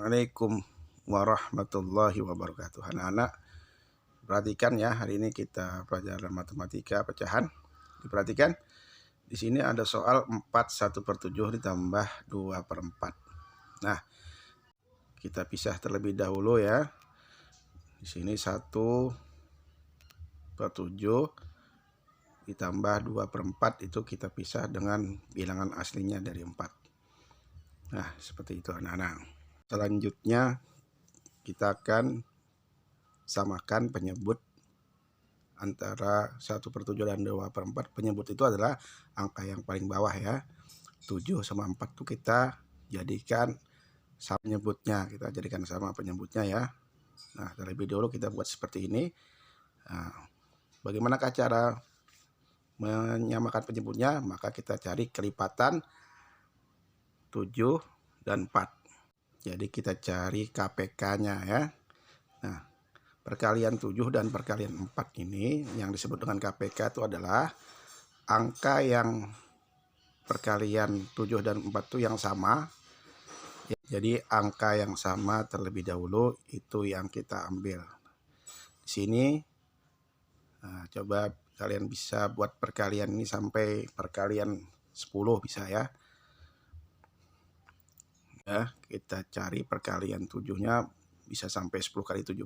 Assalamualaikum warahmatullahi wabarakatuh. Anak-anak, perhatikan ya, hari ini kita pelajaran matematika pecahan. Diperhatikan, di sini ada soal 4 1/7 ditambah 2/4. Nah, kita pisah terlebih dahulu ya. Di sini 1/7 ditambah 2/4 itu kita pisah dengan bilangan aslinya dari 4. Nah, seperti itu anak-anak. Selanjutnya kita akan samakan penyebut antara 1/7 dan 2/4. Penyebut itu adalah angka yang paling bawah ya. 7 sama 4 itu kita jadikan sama penyebutnya. Kita jadikan sama penyebutnya ya. Nah, terlebih dahulu kita buat seperti ini. Nah, bagaimanakah cara menyamakan penyebutnya? Maka kita cari kelipatan 7 dan 4. Jadi kita cari KPK-nya ya. Nah, perkalian 7 dan perkalian 4 ini yang disebut dengan KPK itu adalah angka yang perkalian 7 dan 4 itu yang sama. Jadi angka yang sama terlebih dahulu itu yang kita ambil. Di sini coba kalian bisa buat perkalian ini sampai perkalian 10 bisa ya. Ya, kita cari perkalian 7-nya bisa sampai 10 kali 7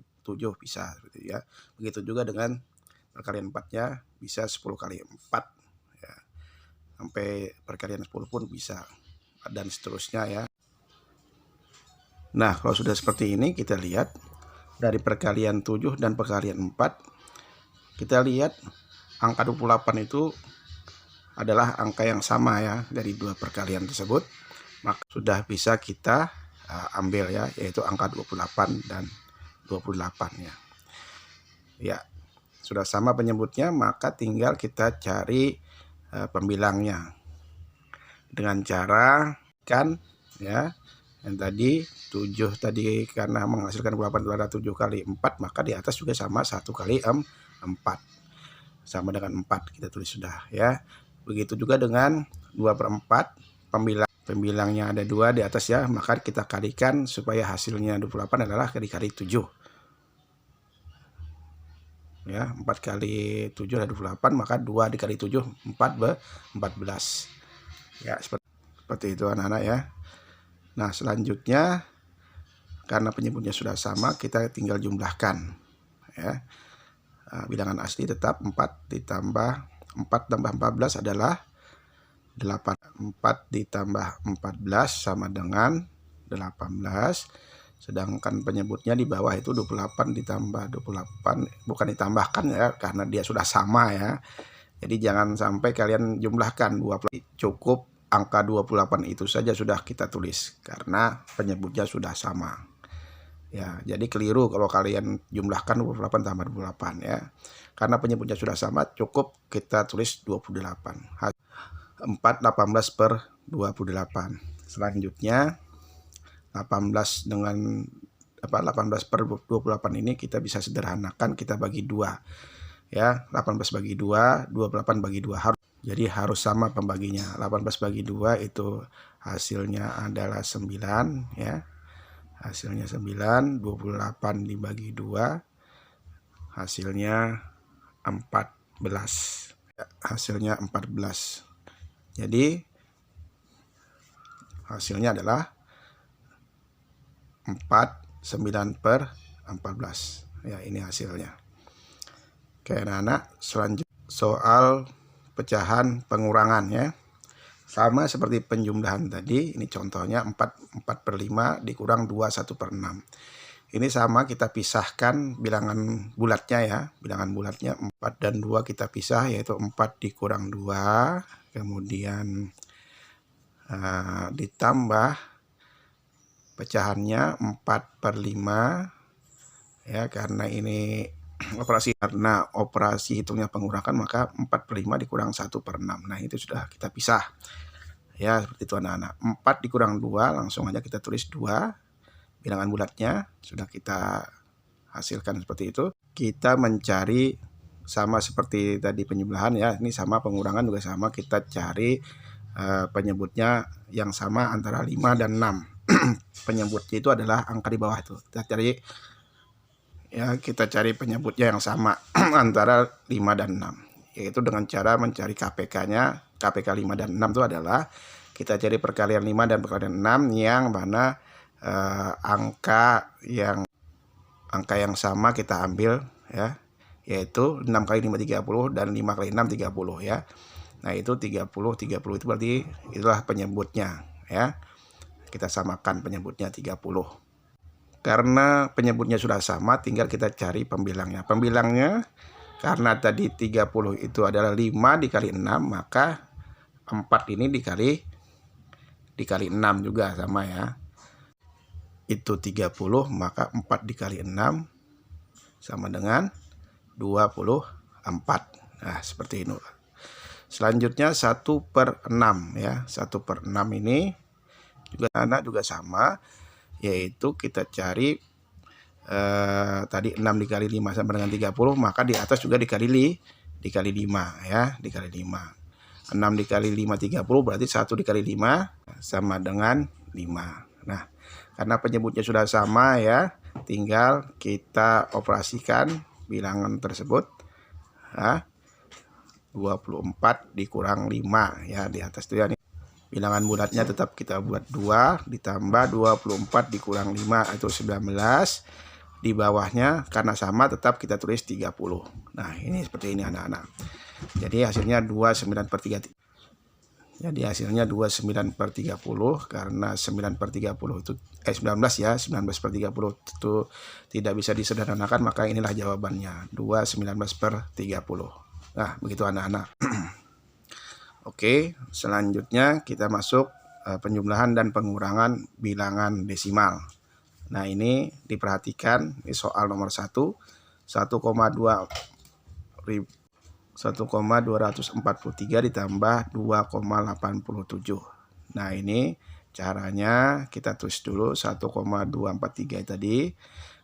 bisa gitu ya. Begitu juga dengan perkalian 4-nya bisa 10 kali 4 ya. Sampai perkalian 10 pun bisa dan seterusnya ya. Nah, kalau sudah seperti ini kita lihat dari perkalian 7 dan perkalian 4 kita lihat angka 28 itu adalah angka yang sama ya dari dua perkalian tersebut. Maka sudah bisa kita ambil ya, yaitu angka 28 dan 28 ya. Ya, sudah sama penyebutnya, maka tinggal kita cari pembilangnya dengan cara kan ya, yang tadi 7 tadi karena menghasilkan 28 itu ada 7 kali 4, maka di atas juga sama 1 kali 4 sama dengan 4 kita tulis sudah ya. Begitu juga dengan 2/4, pembilangnya ada 2 di atas ya, maka kita kalikan supaya hasilnya 28 adalah dikali 7 ya. 4 kali 7 adalah 28, maka 2 dikali 7 14 ya. Seperti itu anak-anak ya. Nah, selanjutnya karena penyebutnya sudah sama, kita tinggal jumlahkan ya. Bilangan asli tetap 4 ditambah 4 tambah 14 adalah 8. 4 ditambah 14 sama dengan 18. Sedangkan penyebutnya di bawah itu 28 ditambah 28. Bukan ditambahkan ya, karena dia sudah sama ya. Jadi jangan sampai kalian jumlahkan 20. Cukup angka 28 itu saja sudah kita tulis karena penyebutnya sudah sama. Ya, jadi keliru kalau kalian jumlahkan 28 tambah 28 ya. Karena penyebutnya sudah sama, cukup kita tulis 28. 4 18 per 28. Selanjutnya 18 dengan 18 per 28 ini kita bisa sederhanakan, kita bagi 2 ya. 18 bagi 2, 28 bagi 2 jadi harus sama pembaginya. 18 bagi 2 itu hasilnya adalah 9 ya. Hasilnya 9, 28 dibagi 2 hasilnya 14. Hasilnya 14. Jadi hasilnya adalah 9 per 14. Ya, ini hasilnya. Oke anak-anak, selanjutnya soal pecahan pengurangan ya. Sama seperti penjumlahan tadi, ini contohnya 4/5 dikurang 2 1/6. Ini sama, kita pisahkan bilangan bulatnya ya. Bilangan bulatnya 4 dan 2 kita pisah, yaitu 4 dikurang 2. Kemudian ditambah pecahannya 4/5 ya, karena ini operasi hitungnya pengurangan, maka 4/5 dikurang 1/6. Nah, itu sudah kita pisah ya, seperti itu anak-anak. 4 dikurang 2 langsung aja kita tulis 2. Bilangan bulatnya sudah kita hasilkan seperti itu. Kita mencari sama seperti tadi penjumlahan ya, ini sama pengurangan juga sama, kita cari penyebutnya yang sama antara 5 dan 6 penyebutnya itu adalah angka di bawah itu. Kita cari penyebutnya yang sama antara 5 dan 6, yaitu dengan cara mencari KPK-nya. KPK 5 dan 6 itu adalah kita cari perkalian 5 dan perkalian 6 yang mana angka yang sama kita ambil ya, yaitu 6 kali 5 30 dan 5 kali 6 30 ya. Nah, itu 30 itu berarti itulah penyebutnya ya. Kita samakan penyebutnya 30. Karena penyebutnya sudah sama, tinggal kita cari pembilangnya. Pembilangnya karena tadi 30 itu adalah 5 dikali 6, maka 4 ini dikali 6 juga sama ya. Itu 30, maka 4 dikali 6 sama dengan 24. Nah, seperti ini. Selanjutnya 1/6 ya. 1/6 ini juga sama, yaitu kita cari tadi 6 dikali 5 sama dengan 30, maka di atas juga dikali 5 ya, dikali 5. 6 dikali 5 30, berarti 1 dikali 5 sama dengan 5. Nah, karena penyebutnya sudah sama ya, tinggal kita operasikan bilangan tersebut ya. 24 dikurang 5 ya, di atas itu ya. Bilangan bulatnya tetap kita buat 2 ditambah 24 dikurang 5 itu 19. Di bawahnya karena sama tetap kita tulis 30. Nah, ini seperti ini anak-anak. Jadi hasilnya 29/30. Jadi hasilnya 29/30 karena 9/30 itu 19 ya, 19/30 itu tidak bisa disederhanakan, maka inilah jawabannya, 19/30. Nah, begitu anak-anak. Oke, selanjutnya kita masuk penjumlahan dan pengurangan bilangan desimal. Nah, ini diperhatikan, ini soal nomor 1, 1,243 ditambah 2,87. Nah, ini caranya kita tulis dulu 1,243 tadi.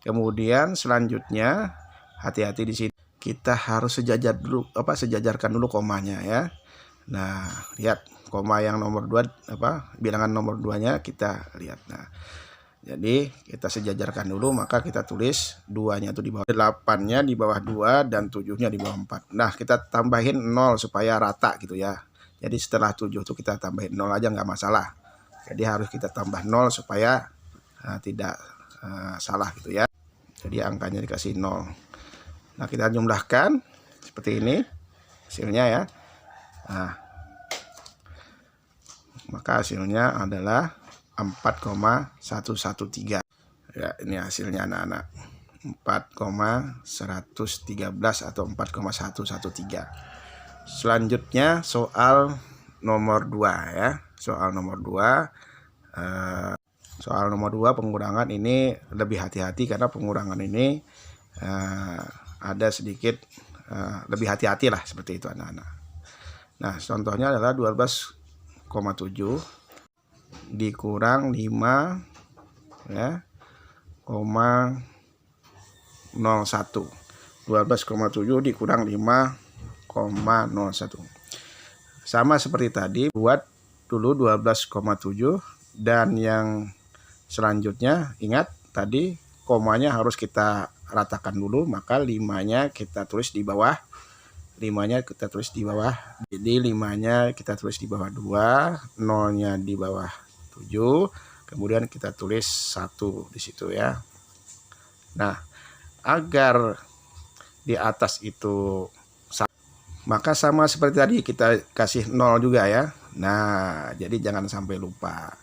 Kemudian selanjutnya hati-hati di sini. Kita harus sejajarkan dulu komanya ya. Nah, lihat koma yang nomor 2 bilangan nomor 2-nya kita lihat. Nah, jadi kita sejajarkan dulu, maka kita tulis 2-nya itu di bawah 8-nya di bawah 2 dan 7-nya di bawah 4. Nah, kita tambahin 0 supaya rata gitu ya. Jadi setelah 7 itu kita tambahin 0 aja nggak masalah. Jadi harus kita tambah 0 supaya tidak salah gitu ya. Jadi angkanya dikasih 0. Nah, kita jumlahkan seperti ini hasilnya ya. Nah, maka hasilnya adalah 4,113. Ya, ini hasilnya anak-anak. 4,113 atau 4,113. Selanjutnya soal nomor 2 ya. Soal nomor 2 pengurangan ini lebih hati-hati karena pengurangan ini ada sedikit lebih hati-hati lah, seperti itu anak-anak. Nah, contohnya adalah 12,7 dikurang 5 ya, 0,01. 12,7 dikurang 5,01. Sama seperti tadi, buat dulu 12,7 dan yang selanjutnya ingat tadi komanya harus kita ratakan dulu, maka 5-nya kita tulis di bawah. 5-nya kita tulis di bawah. Jadi 5-nya kita tulis di bawah 2, 0-nya di bawah 7, kemudian kita tulis 1 di situ ya. Nah, agar di atas itu maka sama seperti tadi kita kasih 0 juga ya. Nah, jadi jangan sampai lupa.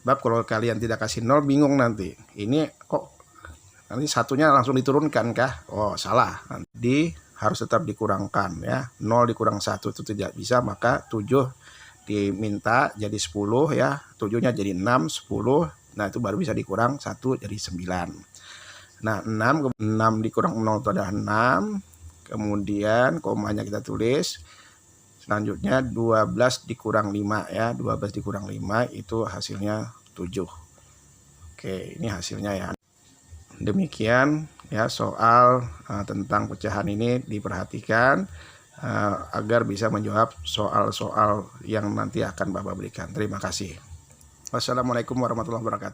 Sebab kalau kalian tidak kasih 0 bingung nanti. Ini kok nanti satunya langsung diturunkan kah? Oh, salah. Nanti harus tetap dikurangkan ya. 0 dikurang 1 itu tidak bisa, maka 7 diminta jadi 10 ya. 7-nya jadi 6, 10. Nah, itu baru bisa dikurang 1 jadi 9. Nah, 6 dikurang 0 itu adalah 6. Kemudian komanya kita tulis. Selanjutnya 12 dikurang 5 ya. 12 dikurang 5 itu hasilnya 7. Oke, ini hasilnya ya. Demikian ya soal tentang pecahan ini, diperhatikan agar bisa menjawab soal-soal yang nanti akan Bapak berikan. Terima kasih. Wassalamualaikum warahmatullahi wabarakatuh.